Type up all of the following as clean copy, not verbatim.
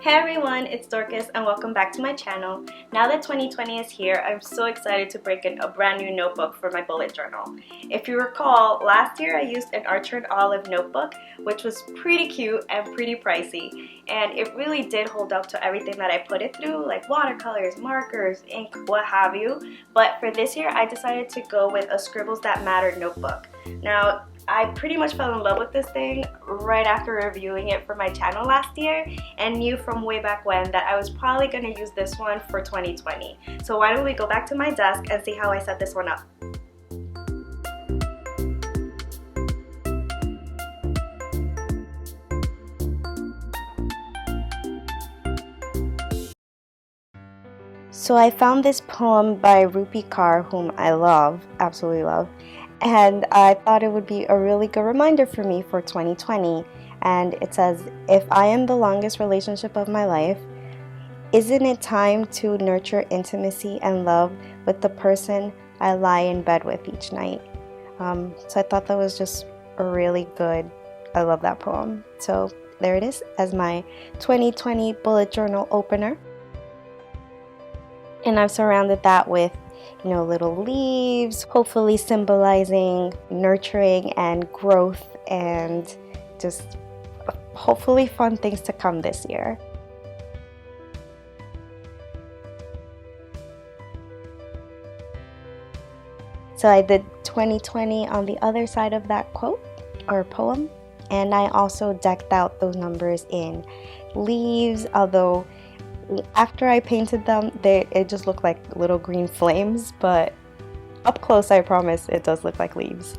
Hey everyone, it's Dorcas and welcome back to my channel. Now that 2020 is here, I'm so excited to break in a brand new notebook for my bullet journal. If you recall, last year I used an Orchard Olive notebook, which was pretty cute and pretty pricey. And it really did hold up to everything that I put it through, like watercolors, markers, ink, what have you. But for this year, I decided to go with a Scribbles That Matter notebook. Now, I pretty much fell in love with this thing right after reviewing it for my channel last year and knew from way back when that I was probably going to use this one for 2020. So why don't we go back to my desk and see how I set this one up. So I found this poem by Rupi Kaur, whom I love, absolutely love. And I thought it would be a really good reminder for me for 2020. And it says, if I am the longest relationship of my life, isn't it time to nurture intimacy and love with the person I lie in bed with each night? So I thought that was just a really good, I love that poem. So there it is as my 2020 bullet journal opener. And I've surrounded that with little leaves, hopefully symbolizing nurturing and growth and just hopefully fun things to come this year. So I did 2020 on the other side of that quote or poem, and I also decked out those numbers in leaves, although after I painted them, it just looked like little green flames, but up close, I promise, it does look like leaves.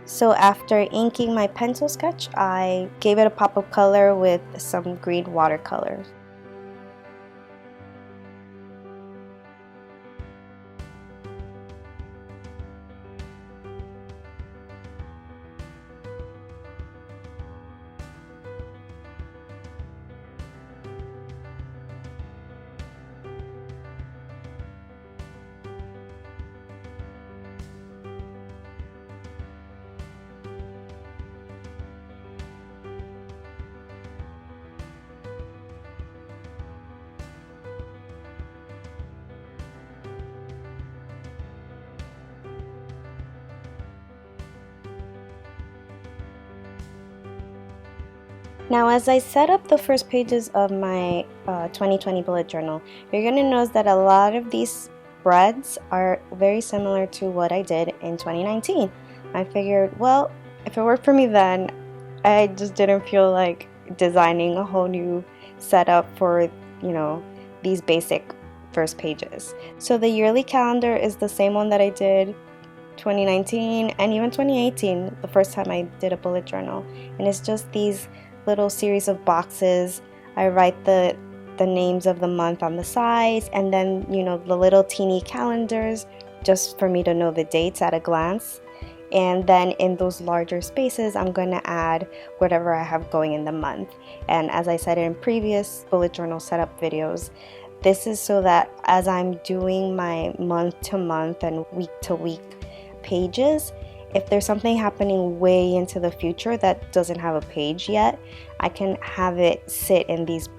So after inking my pencil sketch, I gave it a pop of color with some green watercolors. Now, as I set up the first pages of my 2020 bullet journal, you're going to notice that a lot of these spreads are very similar to what I did in 2019. I figured, well, if it worked for me then, I just didn't feel like designing a whole new setup for, these basic first pages. So the yearly calendar is the same one that I did 2019 and even 2018, the first time I did a bullet journal. And it's just these little series of boxes. I write the names of the month on the sides, and then the little teeny calendars just for me to know the dates at a glance. And then in those larger spaces, I'm going to add whatever I have going in the month. And as I said in previous bullet journal setup videos, this is so that as I'm doing my month to month and week to week pages, if there's something happening way into the future that doesn't have a page yet, I can have it sit in these,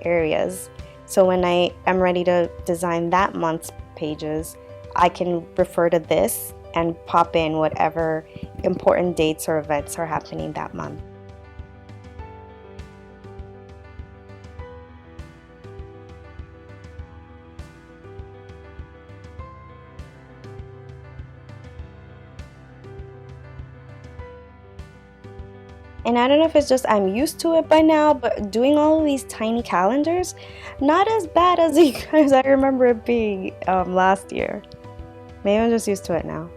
areas. So when I am ready to design that month's pages, I can refer to this and pop in whatever important dates or events are happening that month. And I don't know if it's just I'm used to it by now, but doing all of these tiny calendars, not as bad as I remember it being last year. Maybe I'm just used to it now.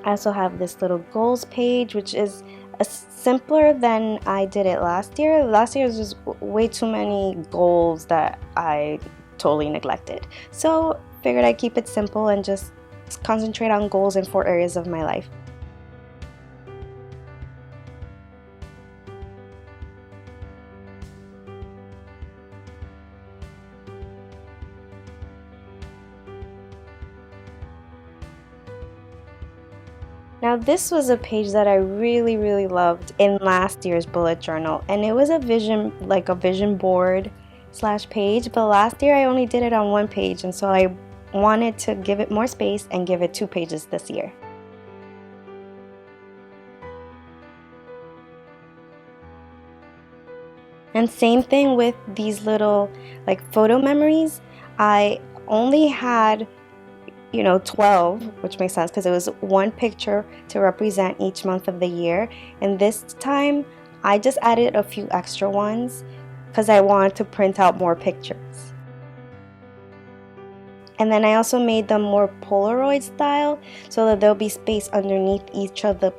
I also have this little goals page, which is simpler than I did it last year. Last year was just way too many goals that I totally neglected. So figured I'd keep it simple and just concentrate on goals in 4 areas of my life. Now this was a page that I really loved in last year's bullet journal, and it was a vision board slash page, but last year I only did it on one page, and so I wanted to give it more space and give it 2 pages this year. And same thing with these little like photo memories. I only had 12, which makes sense because it was one picture to represent each month of the year. And this time, I just added a few extra ones because I wanted to print out more pictures. And then I also made them more Polaroid style so that there'll be space underneath each of the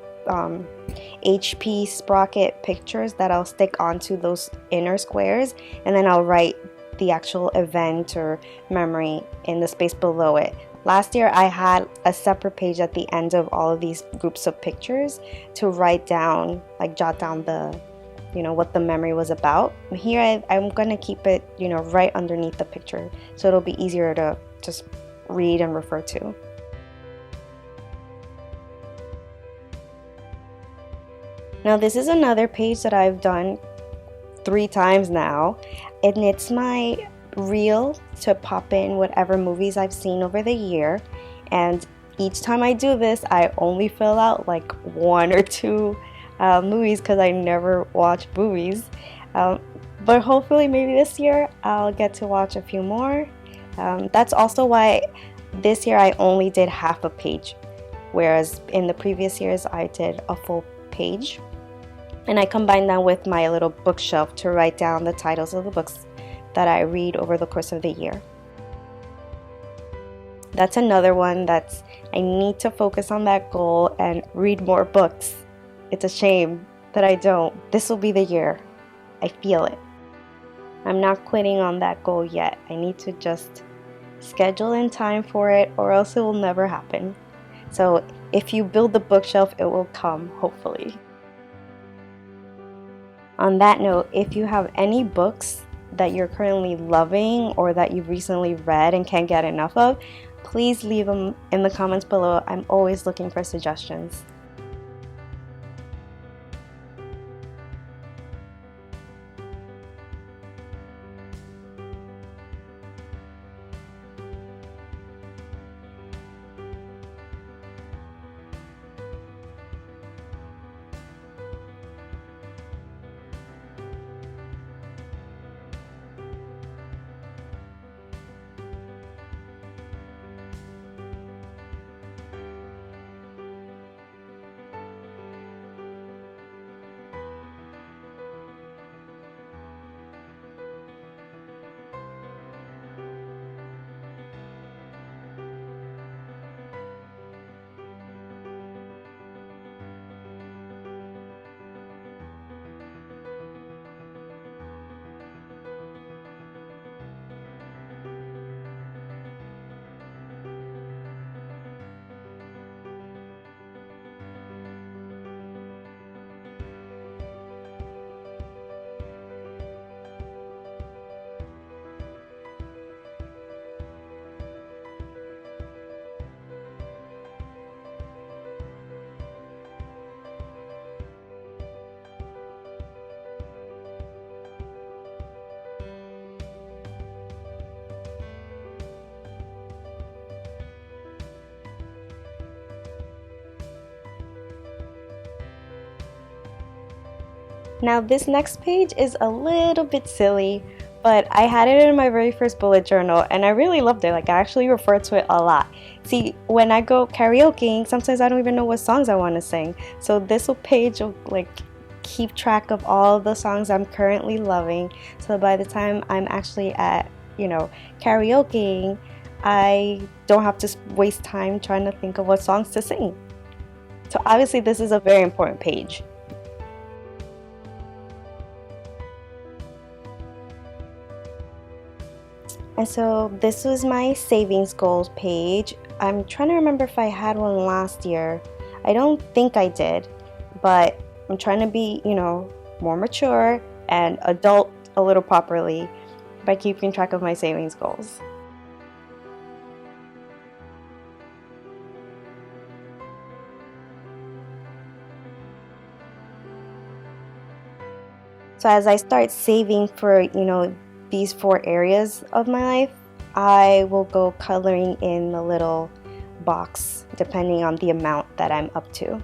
HP sprocket pictures that I'll stick onto those inner squares, and then I'll write the actual event or memory in the space below it. Last year I had a separate page at the end of all of these groups of pictures to write down, like jot down the, what the memory was about. Here I'm gonna keep it, right underneath the picture so it'll be easier to just read and refer to. Now this is another page that I've done 3 times now, and it's my reel to pop in whatever movies I've seen over the year. And each time I do this, I only fill out like 1 or 2 movies because I never watch movies. But hopefully maybe this year I'll get to watch a few more. That's also why this year I only did half a page, whereas in the previous years I did a full page. And I combined that with my little bookshelf to write down the titles of the books that I read over the course of the year. That's another one I need to focus on that goal and read more books. It's a shame that I don't. This will be the year. I feel it. I'm not quitting on that goal yet. I need to just schedule in time for it, or else it will never happen. So if you build the bookshelf, it will come, hopefully. On that note, if you have any books that you're currently loving or that you've recently read and can't get enough of, please leave them in the comments below. I'm always looking for suggestions. Now this next page is a little bit silly, but I had it in my very first bullet journal and I really loved it. Like, I actually refer to it a lot. See, when I go karaokeing, sometimes I don't even know what songs I want to sing. So this page will like keep track of all the songs I'm currently loving. So by the time I'm actually at, karaokeing, I don't have to waste time trying to think of what songs to sing. So obviously this is a very important page. And so this was my savings goals page. I'm trying to remember if I had one last year. I don't think I did, but I'm trying to be, more mature and adult a little properly by keeping track of my savings goals. So as I start saving for, these 4 areas of my life, I will go coloring in the little box depending on the amount that I'm up to.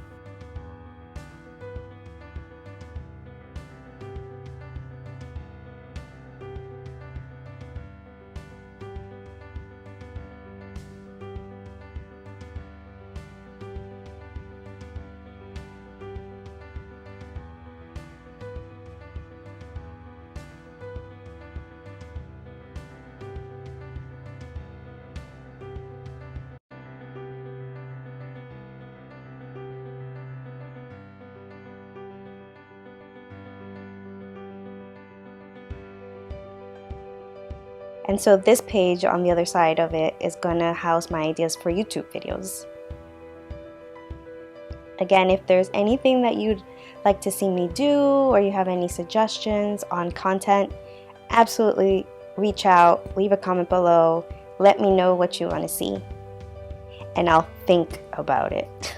And so this page on the other side of it is gonna house my ideas for YouTube videos. Again, if there's anything that you'd like to see me do or you have any suggestions on content, absolutely reach out, leave a comment below, let me know what you want to see, and I'll think about it.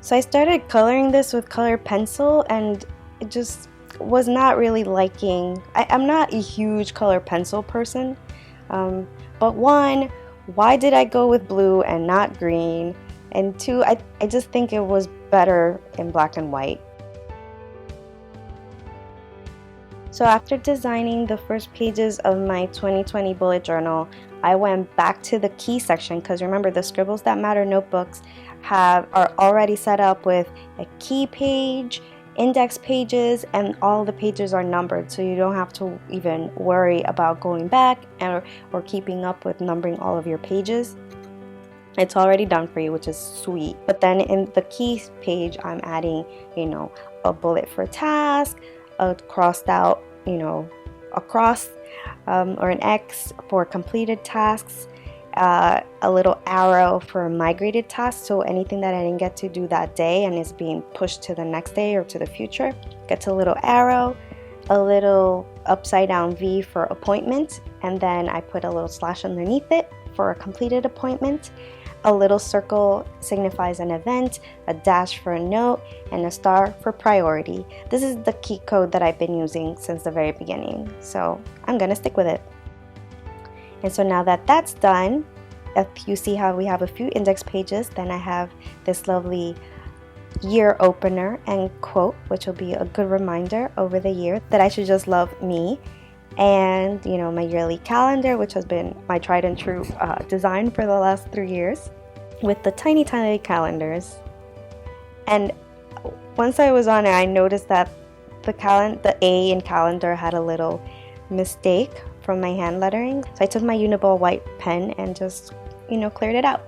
So I started coloring this with colored pencil and it just was not really liking. I'm not a huge colored pencil person, but one, why did I go with blue and not green? And two, I just think it was better in black and white. So after designing the first pages of my 2020 bullet journal, I went back to the key section because remember the Scribbles That Matter notebooks are already set up with a key page, index pages, and all the pages are numbered, so you don't have to even worry about going back or keeping up with numbering all of your pages. It's already done for you, which is sweet. But then in the key page, I'm adding, a bullet for task, a crossed out, a cross or an X for completed tasks, a little arrow for migrated tasks, so anything that I didn't get to do that day and is being pushed to the next day or to the future gets a little arrow, a little upside down V for appointment, and then I put a little slash underneath it for a completed appointment. A little circle signifies an event, a dash for a note, and a star for priority. This is the key code that I've been using since the very beginning, so I'm gonna stick with it. And so now that that's done, if you see how we have a few index pages, then I have this lovely year opener and quote, which will be a good reminder over the year that I should just love me. And my yearly calendar, which has been my tried and true design for the last 3 years, with the tiny calendars. And once I was on it, I noticed that the A in calendar had a little mistake from my hand lettering, so I took my Uniball white pen and just cleared it out.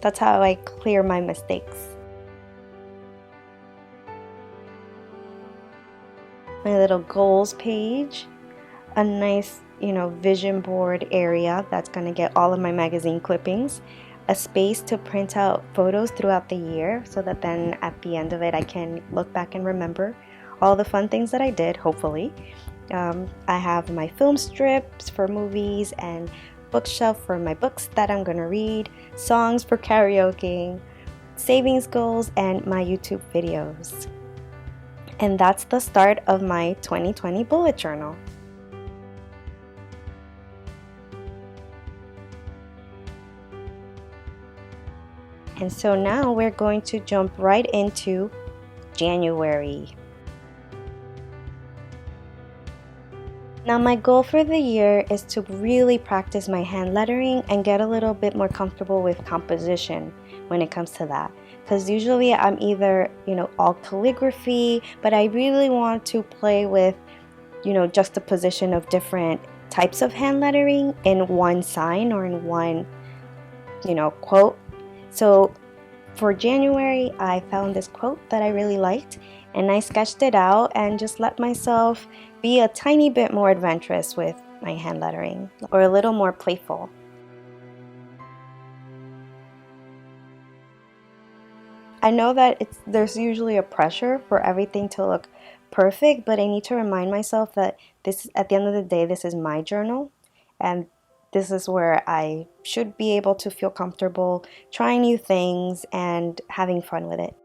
That's how I clear my mistakes. My little goals page, a nice vision board area that's going to get all of my magazine clippings, a space to print out photos throughout the year so that then at the end of it I can look back and remember all the fun things that I did, hopefully. I have my film strips for movies and bookshelf for my books that I'm going to read, songs for karaoke, savings goals, and my YouTube videos. And that's the start of my 2020 bullet journal. And so now we're going to jump right into January. Now my goal for the year is to really practice my hand lettering and get a little bit more comfortable with composition when it comes to that. Because usually I'm either, all calligraphy, but I really want to play with, juxtaposition of different types of hand lettering in one sign or in one, quote. So for January, I found this quote that I really liked, and I sketched it out and just let myself be a tiny bit more adventurous with my hand lettering, or a little more playful. I know that there's usually a pressure for everything to look perfect, but I need to remind myself that at the end of the day, this is my journal, and this is where I should be able to feel comfortable trying new things and having fun with it.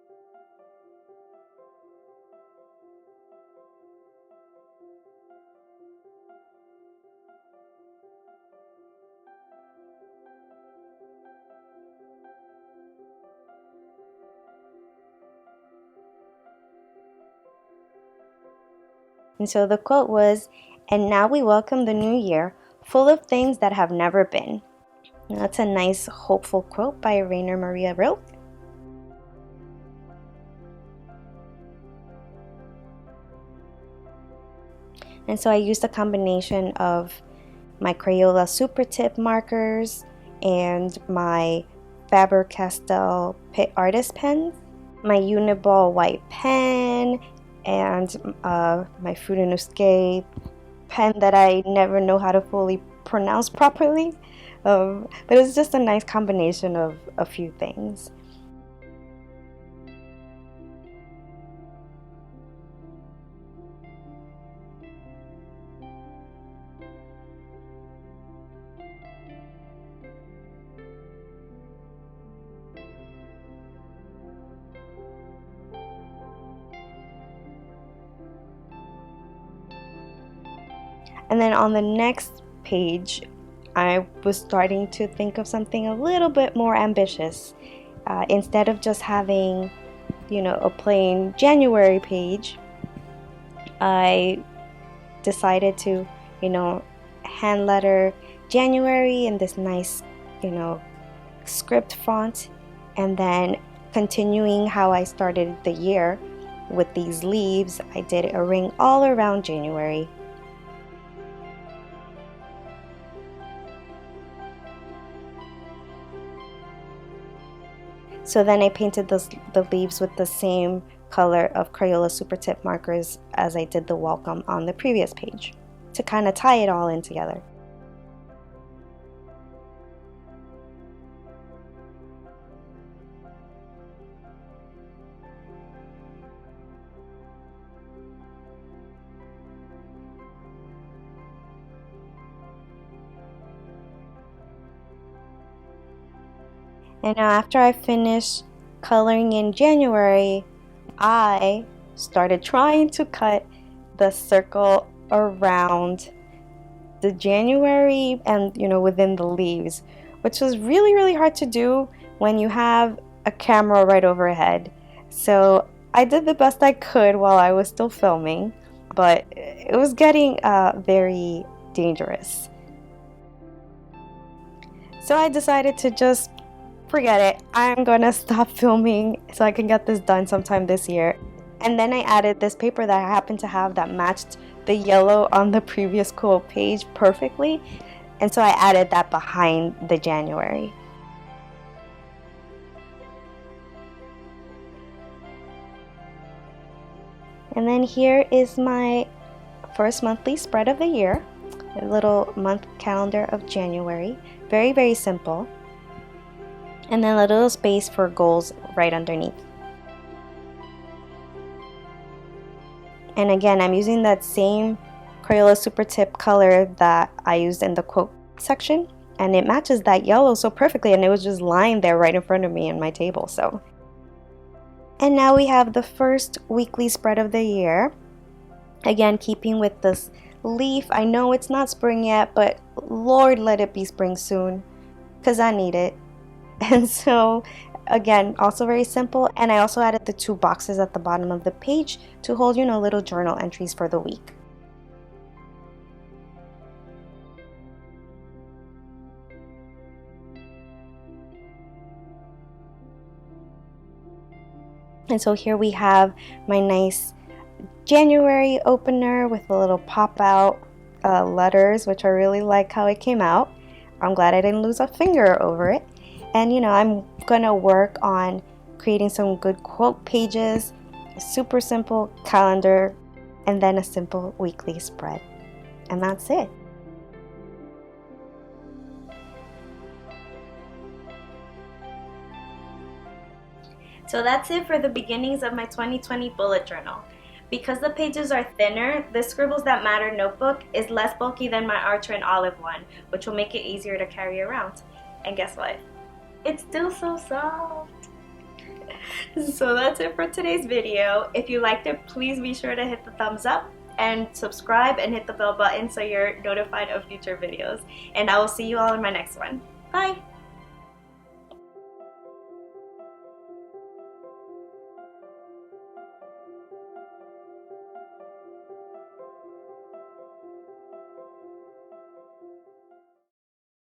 And so the quote was, "And now we welcome the new year, full of things that have never been." Now, that's a nice, hopeful quote by Rainer Maria Rilke. And so I used a combination of my Crayola Super Tip markers and my Faber-Castell Artist pens, my Uniball white pen, and my Fruit and Escape pen that I never know how to fully pronounce properly. But it's just a nice combination of a few things. And then on the next page, I was starting to think of something a little bit more ambitious. Instead of just having, a plain January page, I decided to, hand letter January in this nice, script font, and then continuing how I started the year with these leaves, I did a ring all around January. So then I painted the leaves with the same color of Crayola Super Tip markers as I did the welcome on the previous page, to kind of tie it all in together. And now after I finished coloring in January, I started trying to cut the circle around the January and, within the leaves, which was really, really hard to do when you have a camera right overhead. So I did the best I could while I was still filming, but it was getting very dangerous. So I decided to just forget it. I'm gonna stop filming so I can get this done sometime this year. And then I added this paper that I happened to have that matched the yellow on the previous quote page perfectly. And so I added that behind the January. And then here is my first monthly spread of the year, a little month calendar of January. Very, very simple. And then a little space for goals right underneath. And again, I'm using that same Crayola Super Tip color that I used in the quote section, and it matches that yellow so perfectly, and it was just lying there right in front of me on my table. So And now we have the first weekly spread of the year. Again, keeping with this leaf. I know it's not spring yet, but Lord, let it be spring soon, because I need it. And so, again, also very simple. And I also added the 2 boxes at the bottom of the page to hold, little journal entries for the week. And so here we have my nice January opener with a little pop out letters, which I really like how it came out. I'm glad I didn't lose a finger over it. And I'm gonna work on creating some good quote pages, a super simple calendar, and then a simple weekly spread. And that's it. So that's it for the beginnings of my 2020 bullet journal. Because the pages are thinner, this Scribbles That Matter notebook is less bulky than my Archer and Olive one, which will make it easier to carry around. And guess what? It's still so soft. So that's it for today's video. If you liked it, please be sure to hit the thumbs up and subscribe and hit the bell button so you're notified of future videos. And I will see you all in my next one. Bye!